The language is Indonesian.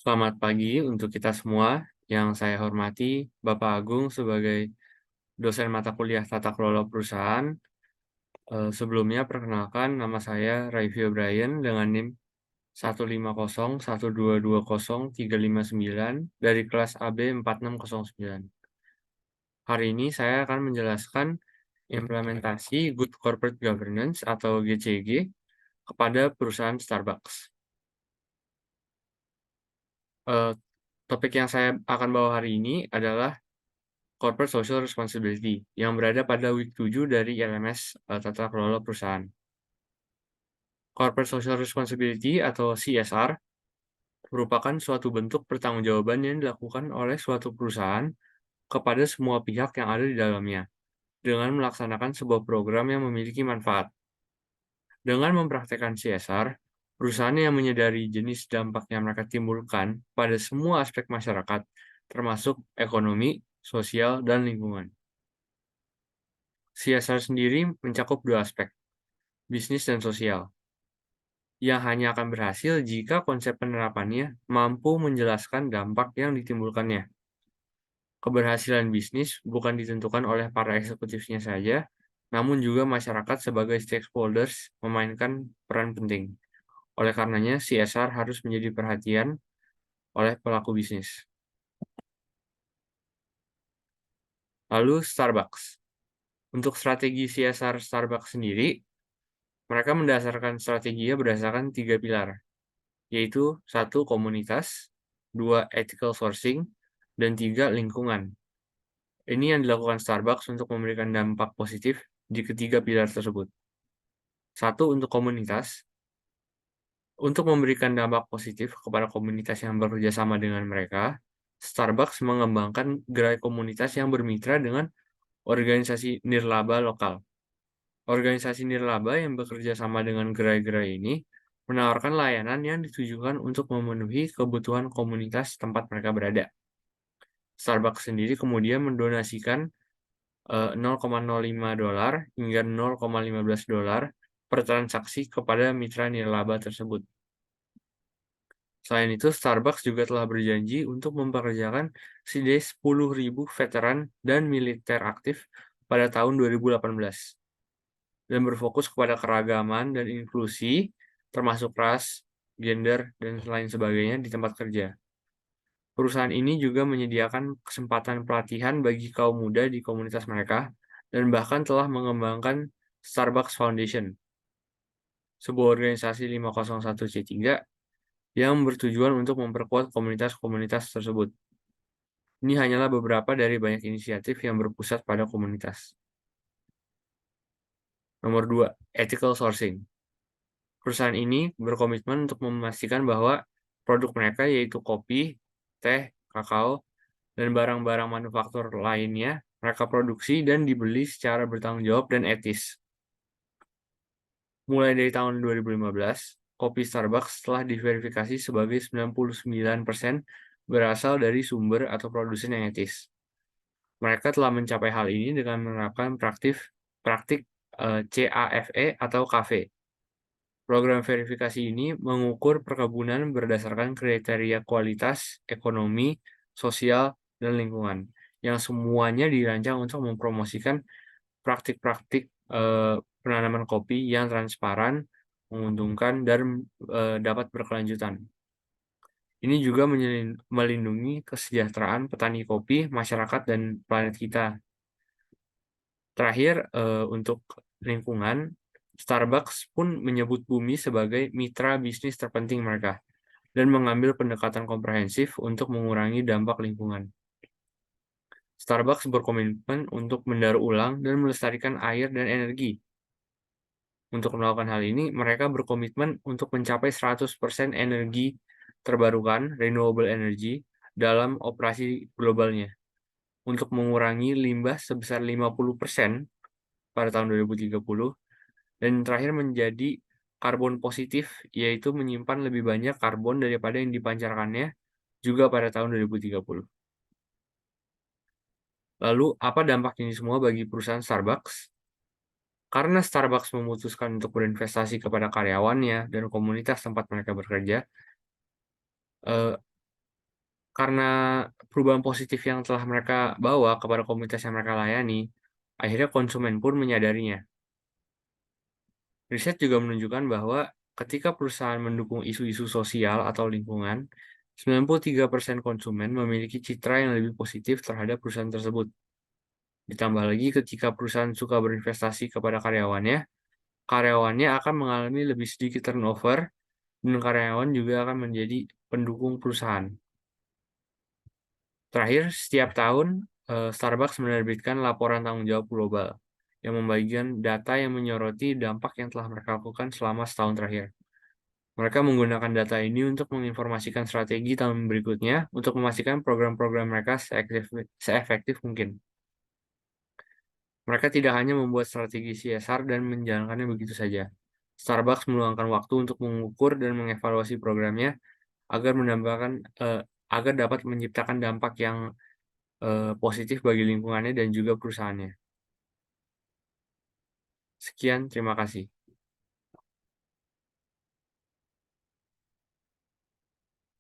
Selamat pagi untuk kita semua. Yang saya hormati Bapak Agung sebagai dosen mata kuliah Tata Kelola Perusahaan. Sebelumnya perkenalkan nama saya Raivio Brian dengan NIM 150122039 dari kelas AB 4609. Hari ini saya akan menjelaskan implementasi Good Corporate Governance atau GCG kepada perusahaan Starbucks. Eh, Topik yang saya akan bawa hari ini adalah Corporate Social Responsibility yang berada pada week 7 dari LMS Tata Kelola Perusahaan. Corporate Social Responsibility atau CSR merupakan suatu bentuk pertanggungjawaban yang dilakukan oleh suatu perusahaan kepada semua pihak yang ada di dalamnya dengan melaksanakan sebuah program yang memiliki manfaat. Dengan mempraktekkan CSR, perusahaan yang menyadari jenis dampak yang mereka timbulkan pada semua aspek masyarakat, termasuk ekonomi, sosial, dan lingkungan. CSR sendiri mencakup dua aspek, bisnis dan sosial, yang hanya akan berhasil jika konsep penerapannya mampu menjelaskan dampak yang ditimbulkannya. Keberhasilan bisnis bukan ditentukan oleh para eksekutifnya saja, namun juga masyarakat sebagai stakeholders memainkan peran penting. Oleh karenanya, CSR harus menjadi perhatian oleh pelaku bisnis. Lalu Starbucks. Untuk strategi CSR Starbucks sendiri, mereka mendasarkan strateginya berdasarkan 3 pilar, yaitu 1. Komunitas, 2. Ethical sourcing, dan 3. Lingkungan. Ini yang dilakukan Starbucks untuk memberikan dampak positif di ketiga pilar tersebut. 1. Untuk komunitas. Untuk memberikan dampak positif kepada komunitas yang bekerja sama dengan mereka, Starbucks mengembangkan gerai komunitas yang bermitra dengan organisasi nirlaba lokal. Organisasi nirlaba yang bekerja sama dengan gerai-gerai ini menawarkan layanan yang ditujukan untuk memenuhi kebutuhan komunitas tempat mereka berada. Starbucks sendiri kemudian mendonasikan $0,05 hingga $0,15 per transaksi kepada mitra nirlaba tersebut. Selain itu, Starbucks juga telah berjanji untuk mempekerjakan setidaknya 10.000 veteran dan militer aktif pada tahun 2018 dan berfokus kepada keragaman dan inklusi, termasuk ras, gender, dan lain sebagainya di tempat kerja. Perusahaan ini juga menyediakan kesempatan pelatihan bagi kaum muda di komunitas mereka dan bahkan telah mengembangkan Starbucks Foundation, sebuah organisasi 501(c)(3) yang bertujuan untuk memperkuat komunitas-komunitas tersebut. Ini hanyalah beberapa dari banyak inisiatif yang berpusat pada komunitas. Nomor 2, ethical sourcing. Perusahaan ini berkomitmen untuk memastikan bahwa produk mereka yaitu kopi, teh, kakao, dan barang-barang manufaktur lainnya mereka produksi dan dibeli secara bertanggung jawab dan etis. Mulai dari tahun 2015, kopi Starbucks telah diverifikasi sebagai 99% berasal dari sumber atau produsen yang etis. Mereka telah mencapai hal ini dengan menerapkan praktik CAFE atau CAFE. Program verifikasi ini mengukur perkebunan berdasarkan kriteria kualitas, ekonomi, sosial, dan lingkungan, yang semuanya dirancang untuk mempromosikan praktik-praktik penanaman kopi yang transparan, menguntungkan, dan dapat berkelanjutan. Ini juga melindungi kesejahteraan petani kopi, masyarakat, dan planet kita. Terakhir, untuk lingkungan, Starbucks pun menyebut bumi sebagai mitra bisnis terpenting mereka dan mengambil pendekatan komprehensif untuk mengurangi dampak lingkungan. Starbucks berkomitmen untuk mendaur ulang dan melestarikan air dan energi. Untuk melakukan hal ini, mereka berkomitmen untuk mencapai 100% energi terbarukan, renewable energy, dalam operasi globalnya, untuk mengurangi limbah sebesar 50% pada tahun 2030, dan terakhir menjadi karbon positif, yaitu menyimpan lebih banyak karbon daripada yang dipancarkannya juga pada tahun 2030. Lalu, apa dampak ini semua bagi perusahaan Starbucks? Karena Starbucks memutuskan untuk berinvestasi kepada karyawannya dan komunitas tempat mereka bekerja, eh, Karena perubahan positif yang telah mereka bawa kepada komunitas yang mereka layani, akhirnya konsumen pun menyadarinya. Riset juga menunjukkan bahwa ketika perusahaan mendukung isu-isu sosial atau lingkungan, 93% konsumen memiliki citra yang lebih positif terhadap perusahaan tersebut. Ditambah lagi ketika perusahaan suka berinvestasi kepada karyawannya, karyawannya akan mengalami lebih sedikit turnover dan karyawan juga akan menjadi pendukung perusahaan. Terakhir, setiap tahun, Starbucks menerbitkan laporan tanggung jawab global yang membagikan data yang menyoroti dampak yang telah mereka lakukan selama setahun terakhir. Mereka menggunakan data ini untuk menginformasikan strategi tahun berikutnya untuk memastikan program-program mereka seefektif mungkin. Mereka tidak hanya membuat strategi CSR dan menjalankannya begitu saja. Starbucks meluangkan waktu untuk mengukur dan mengevaluasi programnya agar mendapatkan agar dapat menciptakan dampak yang positif bagi lingkungannya dan juga perusahaannya. Sekian, terima kasih.